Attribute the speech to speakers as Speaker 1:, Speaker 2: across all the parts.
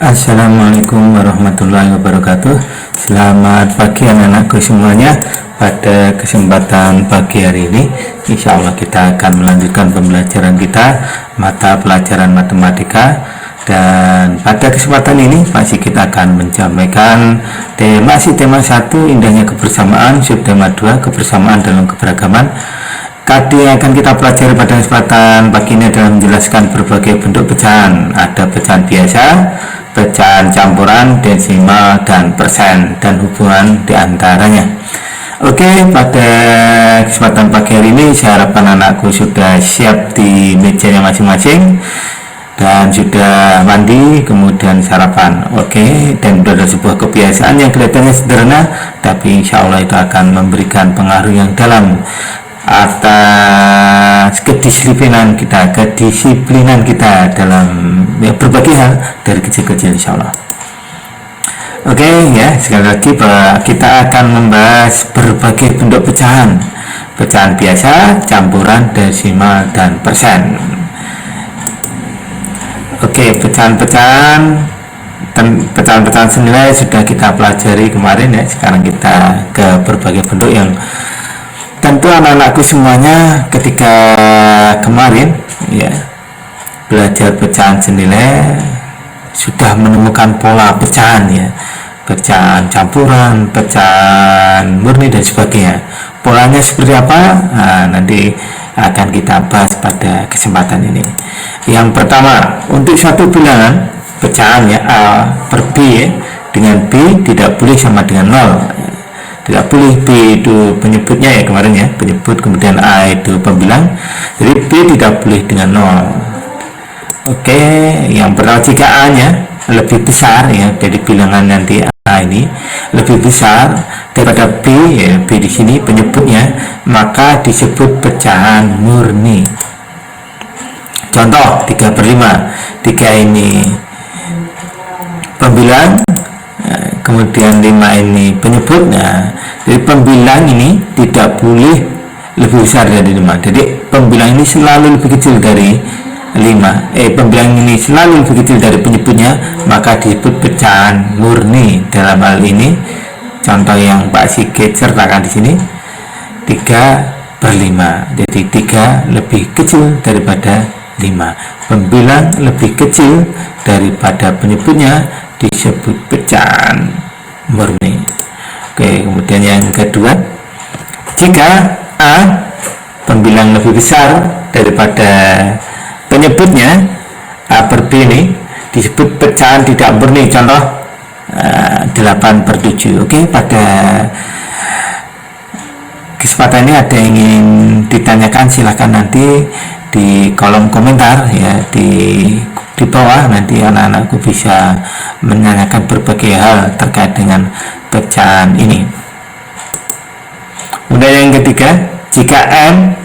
Speaker 1: Assalamualaikum warahmatullahi wabarakatuh. Selamat pagi anak-anakku semuanya. Pada kesempatan pagi hari ini, insya Allah kita akan melanjutkan pembelajaran kita mata pelajaran matematika. Dan pada kesempatan ini masih kita akan menyampaikan tema 1, indahnya kebersamaan, subtema 2, kebersamaan dalam keberagaman. Tadi yang akan kita pelajari pada kesempatan pagi ini adalah menjelaskan berbagai bentuk pecahan. Ada pecahan biasa, pecahan campuran, desimal, dan persen, dan hubungan diantaranya. Oke, pada kesempatan pagi hari ini saya harapkan anakku sudah siap di mejanya masing-masing dan sudah mandi, kemudian sarapan. Oke, dan sudah ada sebuah kebiasaan yang kelihatannya sederhana, tapi insya Allah itu akan memberikan pengaruh yang dalam atas kedisiplinan kita dalam berbagai hal dari kecil-kecil insya Allah. Oke ya, sekali lagi kita akan membahas berbagai bentuk pecahan biasa, campuran, desimal, dan persen. Oke, pecahan senilai sudah kita pelajari kemarin ya. Sekarang kita ke berbagai bentuk yang tentu anak-anakku semuanya ketika kemarin ya belajar pecahan senilai sudah menemukan pola pecahan ya, pecahan campuran, pecahan murni, dan sebagainya. Polanya seperti apa? Nah, nanti akan kita bahas pada kesempatan ini. Yang pertama, untuk suatu bilangan pecahan ya A per B ya, dengan B tidak boleh sama dengan 0. Tidak boleh B itu penyebutnya ya kemarin ya, penyebut, kemudian A itu pembilang, jadi B tidak boleh dengan 0. Oke, yang pertama jika A nya lebih besar ya, jadi bilangan nanti A ini lebih besar daripada B ya, B di sini penyebutnya, maka disebut pecahan murni. Contoh 3/5, 3 ini pembilang, kemudian 5 ini penyebut. Nah, jadi pembilang ini tidak boleh lebih besar dari 5. Jadi pembilang ini selalu lebih kecil dari 5. Pembilang ini selalu lebih kecil dari penyebutnya, maka disebut pecahan murni. Dalam hal ini contoh yang Pak Sigit sertakan di sini 3/5. Jadi 3 lebih kecil daripada 5. Pembilang lebih kecil daripada penyebutnya disebut pecahan murni. Oke, kemudian yang kedua, jika A pembilang lebih besar daripada penyebutnya, A per B ini disebut pecahan tidak murni. Contoh 8/7. Oke, pada kesempatan ini ada yang ingin ditanyakan, silahkan nanti di kolom komentar ya, di bawah nanti anak-anakku bisa menanyakan berbagai hal terkait dengan pecahan ini. Kemudian yang ketiga, jika M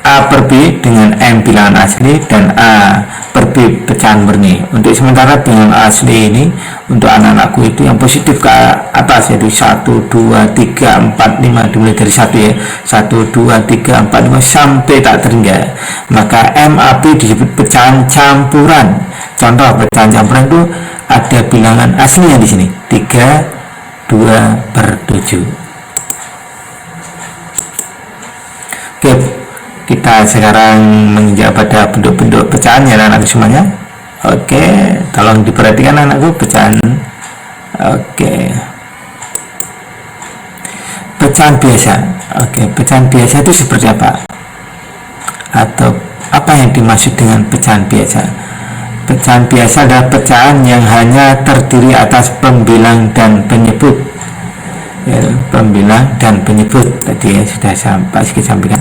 Speaker 1: A per B dengan M bilangan asli dan A per B pecahan murni. Untuk sementara bilangan asli ini untuk anak-anakku itu yang positif ke atas, yaitu 1, 2, 3, 4, 5, dimulai dari 1 ya, 1, 2, 3, 4, 5 sampai tak terhingga, maka MAB disebut pecahan campuran. Contoh pecahan campuran itu ada bilangan aslinya di sini 3/2/7. Oke, kita sekarang menginjak pada bentuk-bentuk pecahan ya anak-anak semuanya. Oke, tolong diperhatikan anakku pecahan. Oke, pecahan biasa. Oke, pecahan biasa itu seperti apa? Atau apa yang dimaksud dengan pecahan biasa? Pecahan biasa adalah pecahan yang hanya terdiri atas pembilang dan penyebut ya, pembilang dan penyebut tadi ya sudah Pak Sigit sampaikan.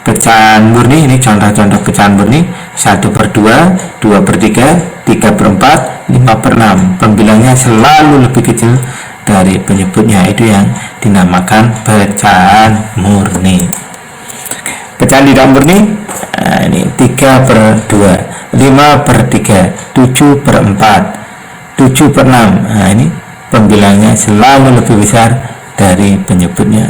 Speaker 1: Pecahan murni ini contoh-contoh pecahan murni 1/2, 2/3, 3/4, 5/6. Pembilangnya selalu lebih kecil dari penyebutnya, itu yang dinamakan pecahan murni. Pecahan tidak murni ini 3/2, 5/3, 7/4, 7/6. Nah, ini pembilangnya selalu lebih besar dari penyebutnya.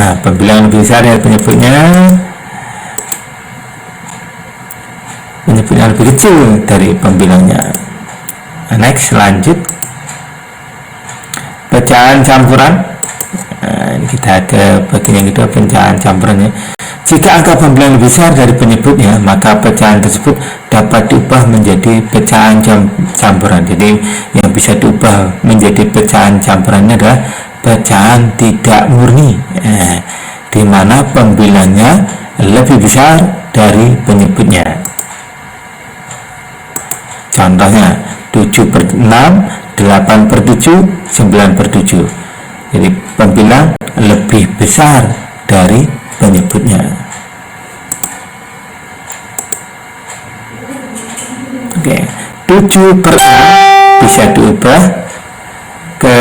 Speaker 1: Nah, pembilang lebih besar dari penyebutnya yang lebih kecil dari pembilangnya. Next, lanjut. Pecahan campuran. Ini kita ke bagian yang kedua, pecahan campurannya. Jika angka pembilang lebih besar dari penyebutnya, maka pecahan tersebut dapat diubah menjadi pecahan campuran. Jadi yang bisa diubah menjadi pecahan campurannya adalah pecahan tidak murni, di mana pembilangnya lebih besar dari penyebutnya. Contohnya 7/6, 8/7, 9/7. Jadi pembilang lebih besar dari penyebutnya. Oke, 7/6 bisa diubah ke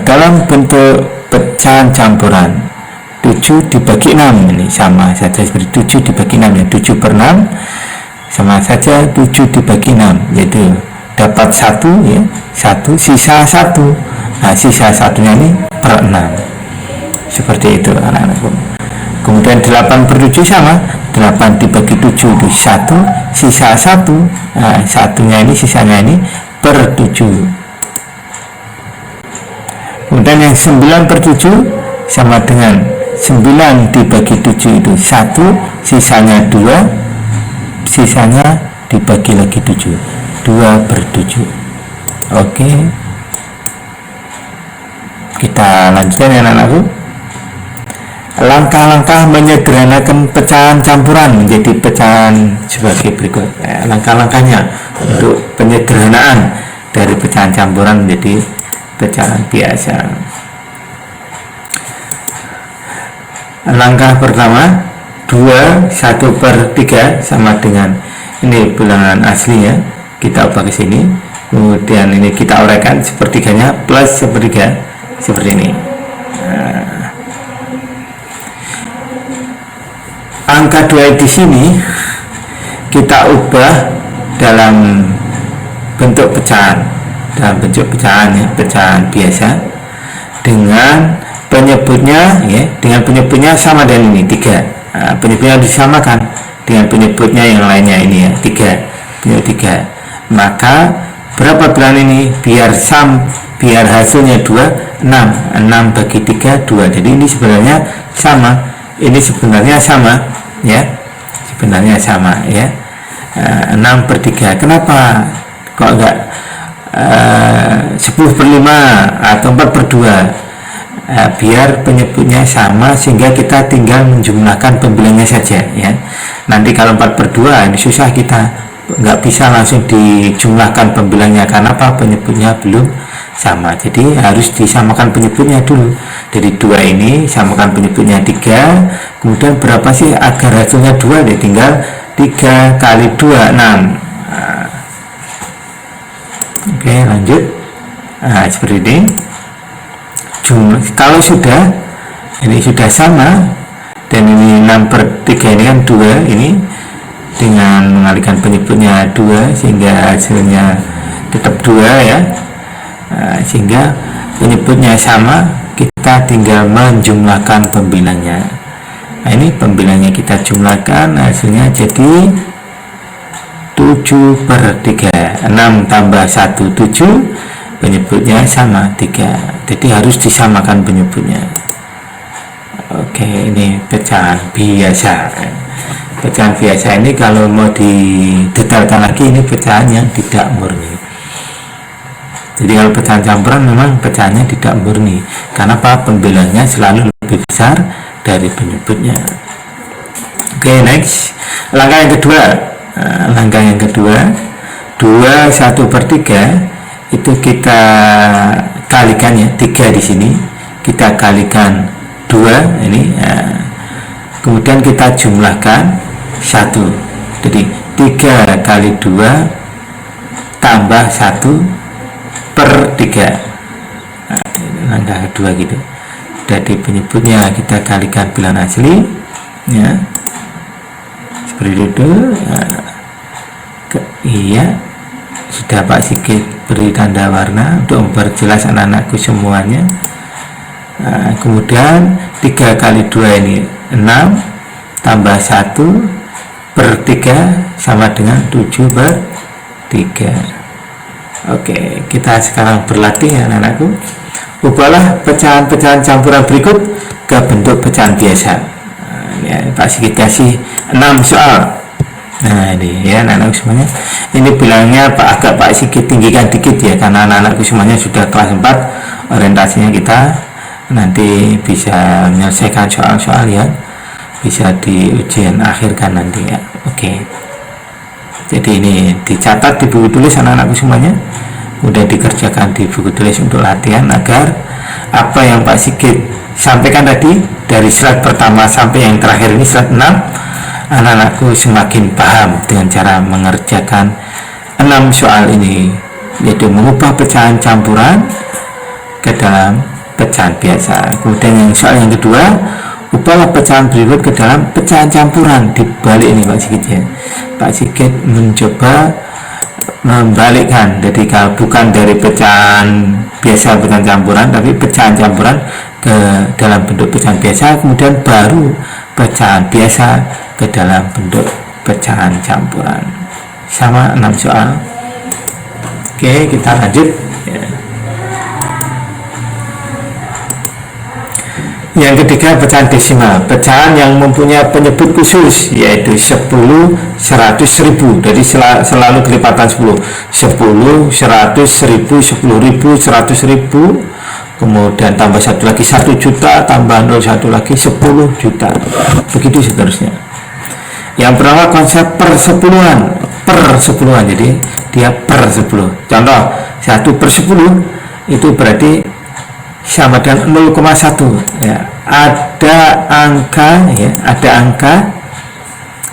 Speaker 1: dalam bentuk pecahan campuran. 7 dibagi 6, ini sama saja seperti 7 dibagi 6 ya. 7/6 sama saja 7 dibagi 6, yaitu dapat 1 ya, 1 sisa 1. Nah, sisa satunya ini per 6. Seperti itu anak-anakku. Kemudian 8/7 sama, 8 dibagi 7 itu 1, sisa 1. Nah, satunya ini, sisanya ini per 7. Kemudian yang 9/7 sama dengan 9 dibagi 7 itu 1, sisanya 2, sisanya dibagi lagi 7, 2/7. Oke, kita lanjutkan ya anak-anakku. Langkah-langkah menyederhanakan pecahan campuran menjadi pecahan sebagai berikut. Langkah-langkahnya untuk penyederhanaan dari pecahan campuran menjadi pecahan biasa. Langkah pertama, 2 1/3 sama dengan ini bilangan aslinya, kita ubah ke sini. Kemudian ini kita uraikan sepertiganya plus 1/3 seperti ini. Angka 2 di sini kita ubah dalam bentuk pecahan, ya, pecahan biasa dengan penyebutnya ya, dengan penyebutnya sama dengan ini 3. Penyebutnya disamakan dengan penyebutnya yang lainnya ini ya, 3, penyebut 3. Maka berapa bilangan ini biar hasilnya 2, 6 bagi 3 2. Jadi ini sebenarnya sama, ini sebenarnya sama ya, sebenarnya sama ya. 6/3. Kenapa kok enggak 10/5 atau 4/2? Biar penyebutnya sama sehingga kita tinggal menjumlahkan pembilangnya saja ya. Nanti kalau 4/2 ini susah, kita nggak bisa langsung dijumlahkan pembilangnya karena apa, penyebutnya belum sama. Jadi harus disamakan penyebutnya dulu. Jadi 2 ini samakan penyebutnya 3. Kemudian berapa sih agar hasilnya 2? Dia tinggal 3 kali 2 6. Oke, lanjut. Seperti ini. Kalau sudah ini sudah sama dan ini 6/3 ini kan 2, ini dengan mengalihkan penyebutnya 2 sehingga hasilnya tetap 2 ya. Sehingga penyebutnya sama, kita tinggal menjumlahkan pembilangnya. Nah, ini pembilangnya kita jumlahkan, hasilnya jadi 7/3. 6 tambah 1 7, penyebutnya sama 3. Jadi harus disamakan penyebutnya. Oke, ini pecahan biasa. Pecahan biasa ini kalau mau didetailkan lagi, ini pecahan yang tidak murni. Jadi kalau pecahan campuran memang pecahannya tidak murni. Karena apa? Pembilangnya selalu lebih besar dari penyebutnya. Oke, next. Langkah yang kedua. Langkah yang kedua, 2 1/3 itu kita kalikan ya, 3 di sini. Kita kalikan 2 ini. Kemudian kita jumlahkan 1. Jadi 3 kali 2 tambah 1/3. Langkah kedua gitu. Jadi penyebutnya kita kalikan bilangan asli ya, seperti itu. Iya, sudah Pak Sigit beri tanda warna untuk memperjelas anak-anakku semuanya. Kemudian 3 kali 2 ini 6 tambah 1 per 3 sama dengan 7 per 3. Oke, kita sekarang berlatih ya anak-anakku. Ubahlah pecahan-pecahan campuran berikut ke bentuk pecahan biasa. Ya, Pak Sigit kasih 6 soal. Nah ini ya anak-anakku semuanya. Ini bilangnya Pak Sigit tinggikan dikit ya, karena anak-anakku semuanya sudah kelas 4. Orientasinya kita nanti bisa menyelesaikan soal-soal ya, bisa di ujian akhir kan nanti ya. Oke. Jadi ini dicatat di buku tulis anak-anakku semuanya, udah dikerjakan di buku tulis untuk latihan agar apa yang Pak Sigit sampaikan tadi dari slide pertama sampai yang terakhir ini slide 6, anak-anakku semakin paham dengan cara mengerjakan 6 soal ini, yaitu mengubah pecahan campuran ke dalam pecahan biasa. Kemudian yang soal yang kedua, ubahlah pecahan berikut ke dalam pecahan campuran. Dibalik ini Pak Sigit ya. Pak Sigit mencoba membalikkan, jadi kalau bukan dari pecahan biasa pecahan campuran, tapi pecahan campuran ke dalam bentuk pecahan biasa, kemudian baru pecahan biasa ke dalam bentuk pecahan campuran. Sama 6 soal. Oke, kita lanjut ya. Yang ketiga, pecahan desimal, pecahan yang mempunyai penyebut khusus, yaitu 10, 100, 1000. Jadi selalu kelipatan 10, 10, 100, 1000, 10.000, 100.000, kemudian tambah satu lagi 1 juta, tambah 0 satu lagi 10 juta, begitu seterusnya. Yang pertama konsep persepuluhan, jadi dia per 10. Contoh 1 per 10 itu berarti sama dengan 0,1 ya. Ada angka ya, ada angka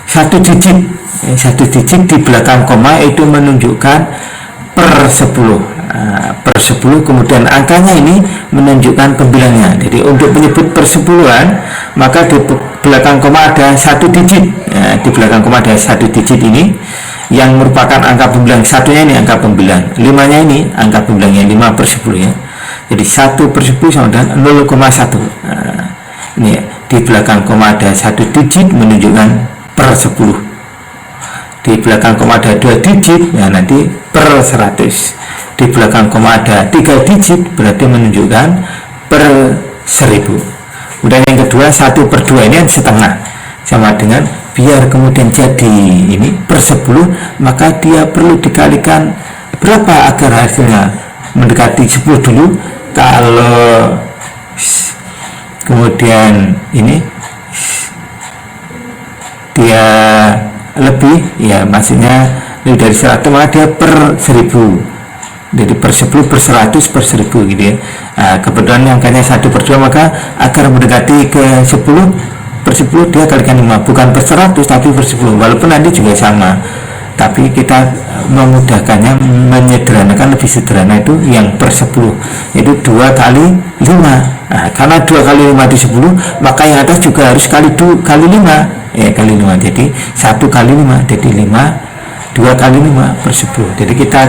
Speaker 1: satu digit ya, satu digit di belakang koma itu menunjukkan per 10. Per 10, kemudian angkanya ini menunjukkan pembilangnya. Jadi untuk menyebut persepuluhan maka di belakang koma ada satu digit ya, di belakang koma ada satu digit ini yang merupakan angka pembilang. Satunya ini angka pembilang, 5-nya ini angka pembilangnya, 5 per 10 ya. Jadi 1 per 10 sama dengan 0,1. Ini ya, di belakang koma ada satu digit menunjukkan per 10. Di belakang koma ada 2 digit, ya nanti per 100. Di belakang koma ada 3 digit, berarti menunjukkan per 1000. Kemudian yang kedua 1 per 2 ini setengah, sama dengan biar kemudian jadi ini per 10, maka dia perlu dikalikan berapa agar hasilnya mendekati 10 dulu. Kalau kemudian ini dia lebih ya, maksudnya lebih dari 100, maka dia per 1000. Jadi per 10, per 100, per 1000 gitu ya. Kebetulan angkanya 1 per 2, maka agar mendekati ke 10 per 10 dia kalikan 5, bukan per 100 tapi per 10, walaupun nanti juga sama, tapi kita memudahkannya, menyederhanakan, lebih sederhana itu yang per 10, yaitu 2 kali 5. Karena 2 kali 5 itu 10, maka yang atas juga harus kali 5 ya, kali 5. Jadi 1 kali 5, jadi 5, 2 kali 5 per 10. Jadi kita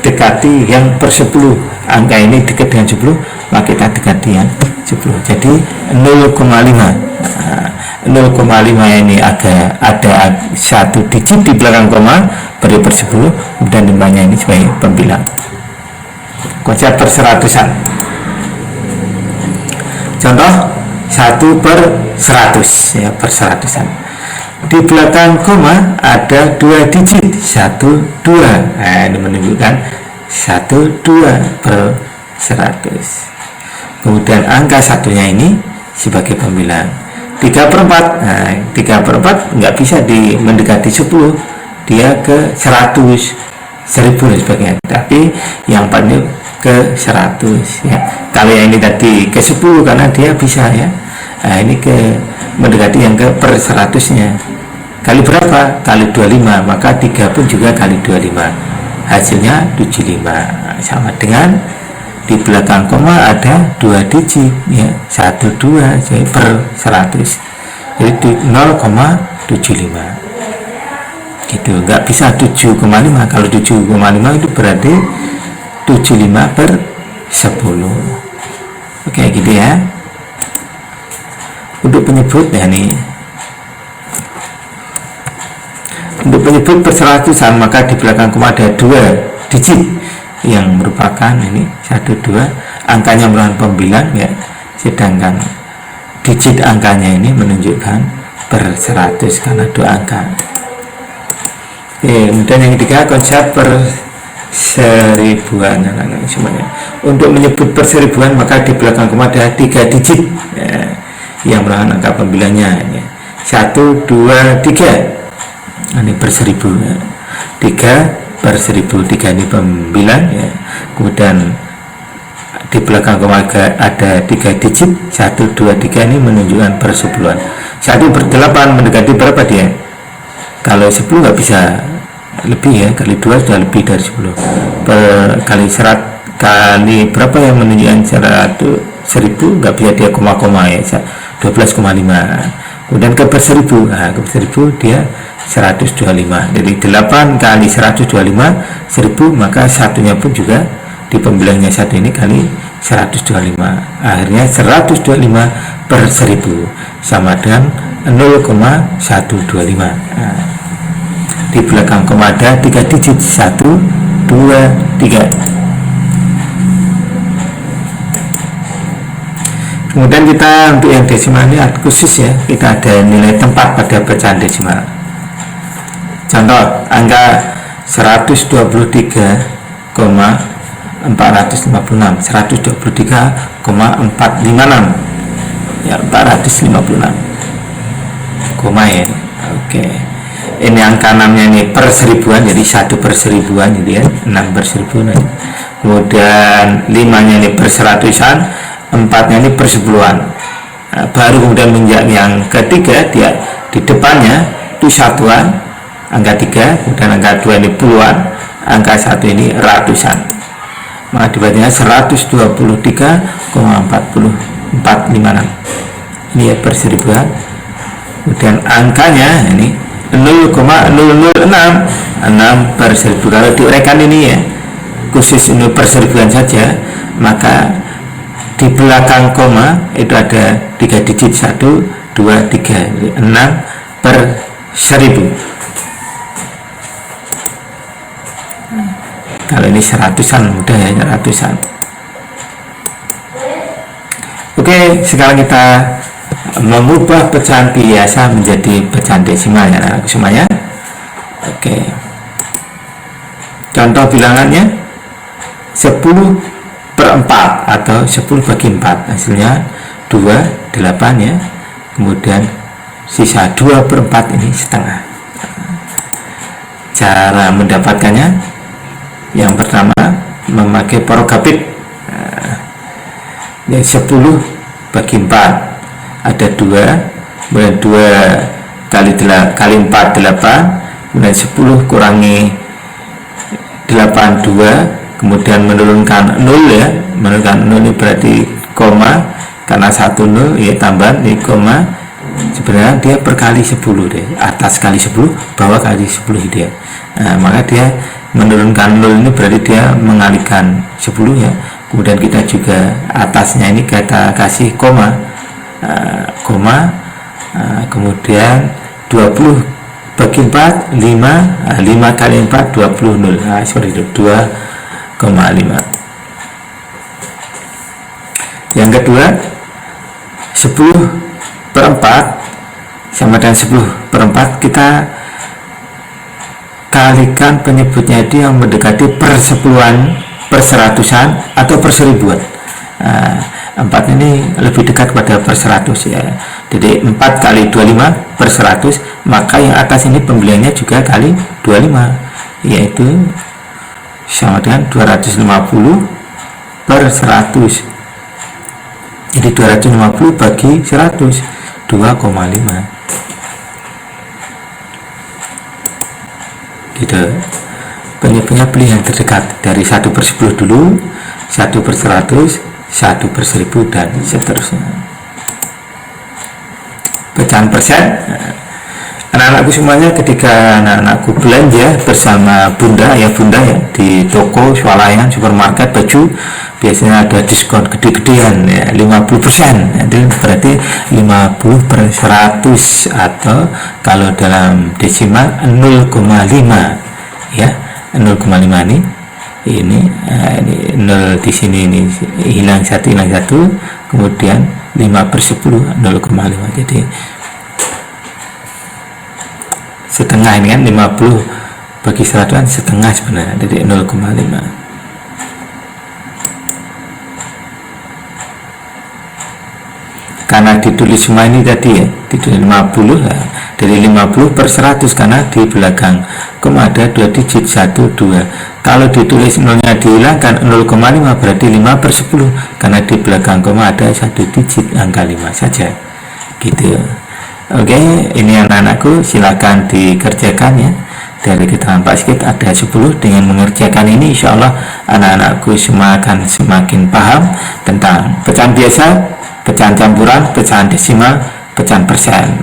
Speaker 1: dekati yang per 10, angka ini dekat dengan 10, maka kita dekati yang 10. Jadi 0,5. 0,5 ini ada satu digit di belakang koma beri per 10, dan 5-nya ini sebagai pembilang. Konsep perseratusan. Contoh 1 per 100 ya, perseratusan. Di belakang koma ada 2 digit, 1, 2. Ini menunjukkan 1, 2 per 100. Kemudian angka satunya ini sebagai pembilang. 3 per 4. 3 per 4 nggak bisa mendekati 10, dia ke 100, 1000 dan sebagainya, tapi yang 4 ini ke 100 ya. Kalau yang ini tadi ke 10 karena dia bisa ya. Ini ke mendekati yang ke per 100-nya. Kali berapa? Kali 25, maka 3 pun juga kali 25. Hasilnya 75. Sama dengan di belakang koma ada 2 digit ya, 1, 2 jadi per 100, jadi 0,75 gitu. Nggak bisa 7,5. Kalau 7,5 itu berarti 75 per 10. Oke gitu ya. Untuk penyebut ya nih Untuk menyebut perseratusan maka di belakang koma ada 2 digit yang merupakan ini 1, 2, angkanya merupakan pembilang ya, sedangkan digit angkanya ini menunjukkan per 100 karena 2 angka. Kemudian yang ketiga, konsep perseribuan semuanya. Untuk menyebut perseribuan maka di belakang koma ada 3 digit ya, yang merupakan angka pembilangnya ya. 1, 2, 3 ini per 1000 ya. 3 per 1000, 3 ini pembilang ya. Kemudian di belakang koma ada 3 digit 1, 2, 3 ini menunjukkan per 10-an. 1 per 8 mendekati berapa dia? Kalau 10 nggak bisa lebih ya, kali 2 sudah lebih dari 10 per kali kali berapa yang menunjukkan 1000 nggak bisa dia koma-koma ya, 12,5. kemudian ke per 1000, nah, ke per 1000 dia 125. Jadi 8 kali 125 1000, maka satunya pun juga di pembilangnya 1 ini kali 125, akhirnya 125 per 1000 sama dengan 0,125. Nah, di belakang koma ada 3 digit 1, 2, 3. Kemudian kita untuk yang desimal ini khusus ya, kita ada nilai tempat pada pecahan desimal. Contoh angka 123,456 123,456 ya, 456 koma ya. Oke, ini angka 6 nya ini per seribuan, jadi 1 per seribuan gitu ya, 6 per seribuan. Kemudian 5 nya ini per seratusan, 4 nya ini per sepuluhan. Nah, baru kemudian menjak yang ketiga, dia di depannya itu satuan, angka 3, kemudian angka 2 ini puluhan, angka 1 ini ratusan. Maka dibacanya 123,456 ini ya per seribuan. Kemudian angkanya ini 0,006 6 per seribu. Kalau diuraikan ini ya, khusus ini per seribuan saja, maka di belakang koma itu ada 3 digit 1, 2, 3, 6 per 1000. Kalau ini seratusan, mudah ya, ratusan. Oke, sekarang kita mengubah pecahan biasa menjadi pecahan desimal ya anak semuanya. Oke, contoh bilangannya 10 per 4 atau 10 bagi 4, hasilnya 2, 8 ya. Kemudian sisa 2 per 4 ini setengah. Cara mendapatkannya, yang pertama memakai porogapit. Nah, 10 bagi 4 ada 2, kemudian 2 kali 4 8, kemudian 10 kurangi 8 2, kemudian menurunkan 0 ya, menurunkan 0 ini berarti koma, karena 1 0 ya, tambahan ini koma, sebenarnya dia perkali 10 deh, atas kali 10, bawah kali 10 dia. Nah, maka dia menurunkan 0 ini berarti dia mengalihkan 10 ya. Kemudian kita juga atasnya ini kita kasih koma, kemudian 20 bagi 4 5, 5 kali 4 20 0. Nah, seperti itu 2,5. Yang kedua 10 per 4 sama dengan 10 per 4, kita kalikan penyebutnya itu yang mendekati per sepuluhan, per seratusan atau per seribuan. 4 ini lebih dekat pada per 100 ya. Jadi 4 kali 25 per 100, maka yang atas ini pembeliannya juga kali 25, yaitu sama dengan 250 per 100. Jadi 250 bagi 100 2,5 gitu. Penyebutnya pilih yang terdekat dari 1 per 10 dulu, 1 per 100, 1 per 1000 dan seterusnya. Pecahan persen, anak-anak anak-anakku semuanya ketika anak-anakku belanja bersama bunda ya di toko swalayan supermarket baju, biasanya ada diskon gede-gedean ya 50%, itu berarti 50 per 100 atau kalau dalam desimal 0,5 ya, 0,5 ini 0 di sini, ini hilang satu, kemudian 5/10 0,5, jadi setengah. Ini kan 50 bagi 100 kan setengah sebenarnya, jadi 0,5. Karena ditulis semua ini tadi ya, ditulis 50 lah, dari 50 per 100 karena di belakang koma ada 2 digit 1, 2. Kalau ditulis nolnya dihilangkan 0,5 berarti 5/10 karena di belakang koma ada 1 digit angka 5 saja gitu. Oke, ini anak-anakku silakan dikerjakan ya. Dari keterangan Pak Sigit ada 10. Dengan mengerjakan ini insya Allah anak-anakku semua akan semakin paham tentang pecahan biasa, pecahan campuran, pecahan desimal, pecahan persen.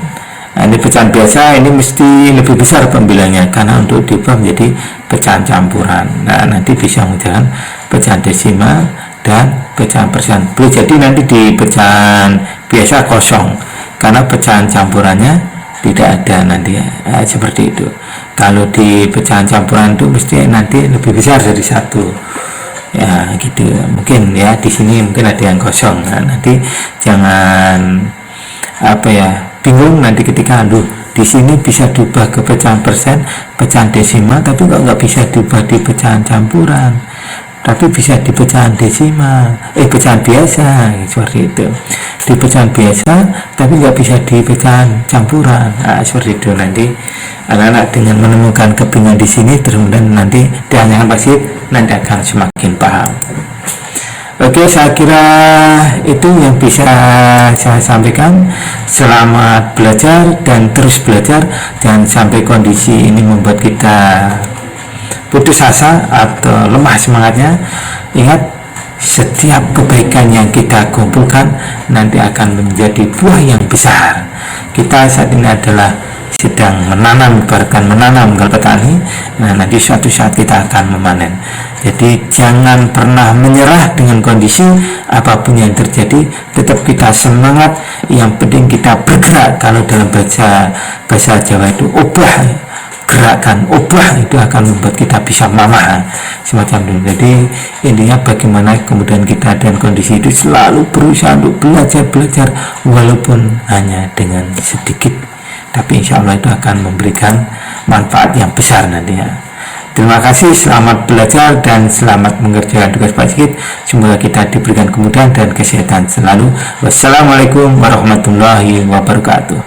Speaker 1: Nah, ini pecahan biasa ini mesti lebih besar pembilangnya karena untuk diubah menjadi pecahan campuran. Nah, nanti bisa mengerjakan pecahan desimal dan pecahan persen. Boleh jadi nanti di pecahan biasa kosong karena pecahan campurannya tidak ada nanti ya, seperti itu. Kalau di pecahan campuran itu mesti nanti lebih besar dari 1 ya gitu. Mungkin ya di sini mungkin ada yang kosong. Nah, nanti jangan bingung nanti ketika di sini bisa diubah ke pecahan persen, pecahan desimal, tapi kok nggak bisa diubah di pecahan campuran, tapi bisa di pecahan desimal, pecahan biasa seperti itu. Di pecahan biasa tapi nggak bisa di pecahan campuran. Nah, seperti itu. Nanti anak-anak dengan menemukan kebingungan di sini kemudian nanti ditanyakan pasti nanti akan semakin paham. Oke, saya kira itu yang bisa saya sampaikan. Selamat belajar dan terus belajar. Jangan sampai kondisi ini membuat kita putus asa atau lemah semangatnya. Ingat, setiap kebaikan yang kita kumpulkan nanti akan menjadi buah yang besar. Kita saat ini adalah sedang menanam, bahkan menanam kalau petani. Nah, nanti suatu saat kita akan memanen. Jadi jangan pernah menyerah dengan kondisi apapun yang terjadi. Tetap kita semangat. Yang penting kita bergerak. Kalau dalam bahasa Jawa itu obah, gerakan obah itu akan membuat kita bisa mamah semacam itu. Jadi intinya bagaimana kemudian kita dan kondisi itu selalu berusaha untuk belajar walaupun hanya dengan sedikit, tapi insya Allah itu akan memberikan manfaat yang besar nantinya. Terima kasih, selamat belajar dan selamat mengerjakan tugas Pak Sigit. Semoga kita diberikan kemudahan dan kesehatan selalu. Wassalamualaikum warahmatullahi wabarakatuh.